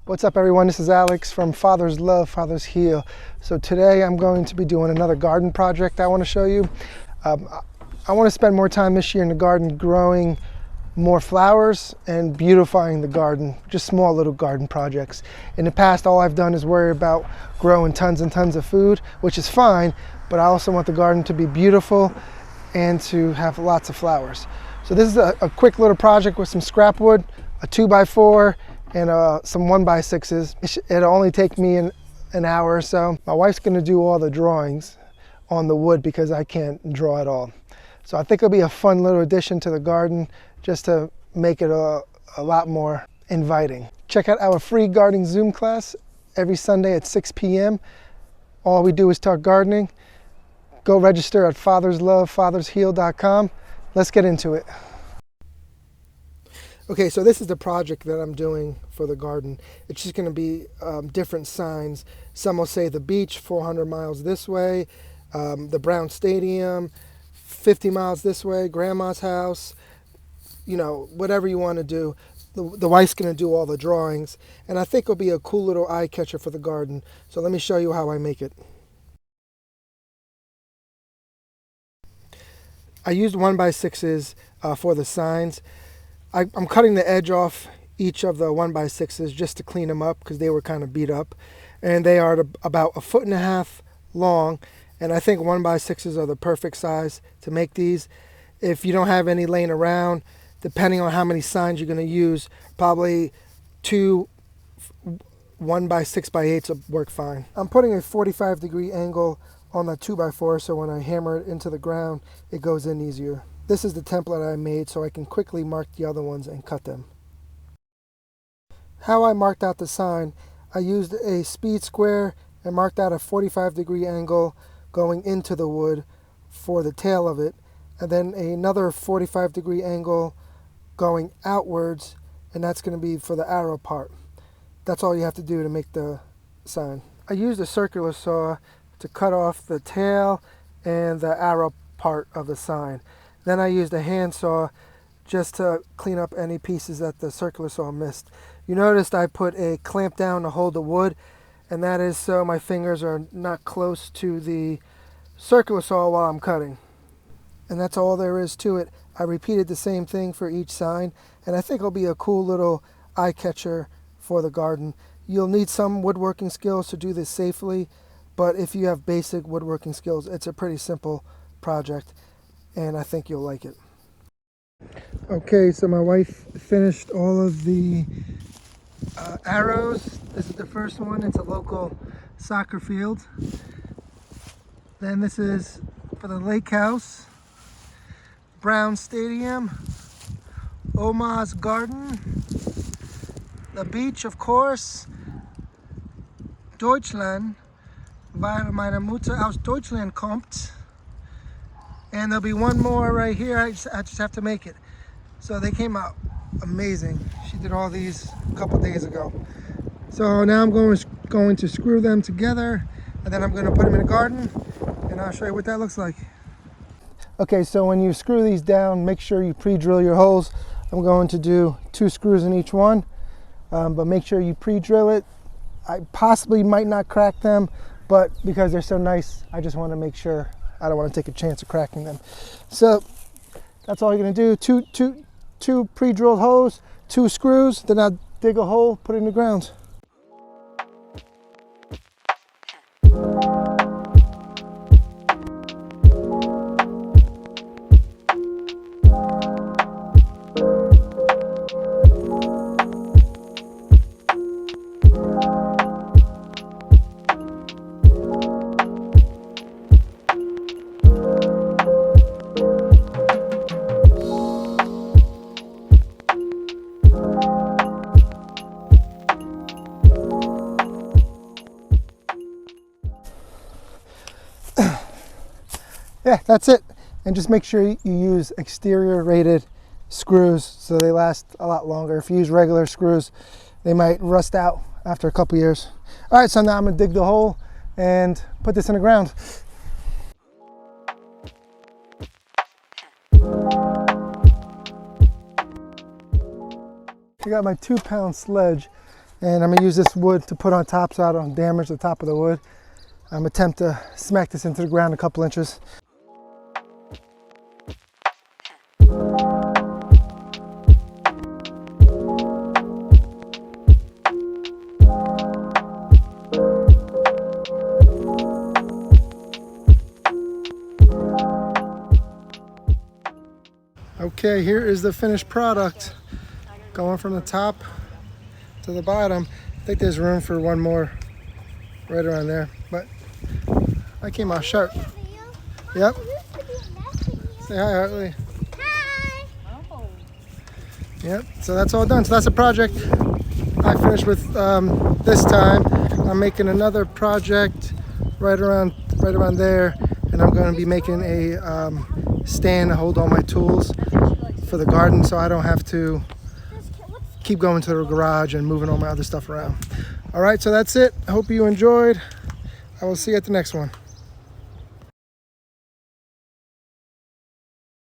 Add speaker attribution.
Speaker 1: What's up everyone, this is Alex from Father's Love, Father's Heal. So today I'm going to be doing another garden project I want to show you. I want to spend more time this year in the garden growing more flowers and beautifying the garden, just small little garden projects. In the past, all I've done is worry about growing tons and tons of food, which is fine, but I also want the garden to be beautiful and to have lots of flowers. So this is a quick little project with some scrap wood, a 2x4, and some 1x6s. It'll only take me an hour or so. My wife's gonna do all the drawings on the wood because I can't draw at all. So I think it'll be a fun little addition to the garden just to make it a lot more inviting. Check out our free gardening Zoom class every Sunday at 6 p.m. All we do is talk gardening. Go register at fatherslovefathersheal.com. Let's get into it. Okay, so this is the project that I'm doing for the garden. It's just going to be different signs. Some will say the beach, 400 miles this way, the Brown Stadium, 50 miles this way, grandma's house, you know, whatever you want to do. The wife's going to do all the drawings, and I think it'll be a cool little eye catcher for the garden. So let me show you how I make it. I used 1x6s for the signs. I'm cutting the edge off each of the 1x6s just to clean them up because they were kind of beat up. And they are about 1.5 feet long. And I think 1x6s are the perfect size to make these. If you don't have any laying around, depending on how many signs you're going to use, probably 2 1x6x8s will work fine. I'm putting a 45-degree angle on the 2x4 so when I hammer it into the ground, it goes in easier. This is the template I made so I can quickly mark the other ones and cut them. How I marked out the sign, I used a speed square and marked out a 45-degree angle going into the wood for the tail of it, and then another 45-degree angle going outwards, and that's going to be for the arrow part. That's all you have to do to make the sign. I used a circular saw to cut off the tail and the arrow part of the sign. Then I used a handsaw just to clean up any pieces that the circular saw missed. You noticed I put a clamp down to hold the wood, and that is so my fingers are not close to the circular saw while I'm cutting. And that's all there is to it. I repeated the same thing for each sign, and I think it'll be a cool little eye catcher for the garden. You'll need some woodworking skills to do this safely, but if you have basic woodworking skills, it's a pretty simple project, and I think you'll like it. Okay, so my wife finished all of the arrows. This is the first one. It's a local soccer field. Then this is for the lake house, Brown Stadium, Oma's garden, the beach, of course, Deutschland, weil meine Mutter aus Deutschland kommt. And there'll be one more right here. I just have to make it. So they came out amazing. She did all these a couple days ago. So now I'm going to screw them together, and then I'm going to put them in the garden, and I'll show you what that looks like. Okay, so when you screw these down, make sure you pre-drill your holes. I'm going to do 2 screws in each one, but make sure you pre-drill it. I possibly might not crack them, but because they're so nice, I just want to make sure. I don't want to take a chance of cracking them. So that's all you're going to do. Two pre-drilled holes, 2 screws, then I'll dig a hole, put it in the ground. Yeah, that's it. And just make sure you use exterior rated screws so they last a lot longer. If you use regular screws, they might rust out after a couple years. All right, so now I'm gonna dig the hole and put this in the ground. I got my 2-pound sledge And I'm gonna use this wood to put on top so I don't damage the top of the wood. I'm gonna attempt to smack this into the ground a couple inches. Okay, here is the finished product. Going from the top to the bottom. I think there's room for one more right around there, but I came out sharp. Yep. Say hi, Hartley.
Speaker 2: Hi.
Speaker 1: Yep, so that's all done. So that's a project I finished with this time. I'm making another project right around there, and I'm going to be making a stand to hold all my tools for the garden so I don't have to keep going to the garage and moving all my other stuff around. All right, so that's it. I hope you enjoyed. I will see you at the next one.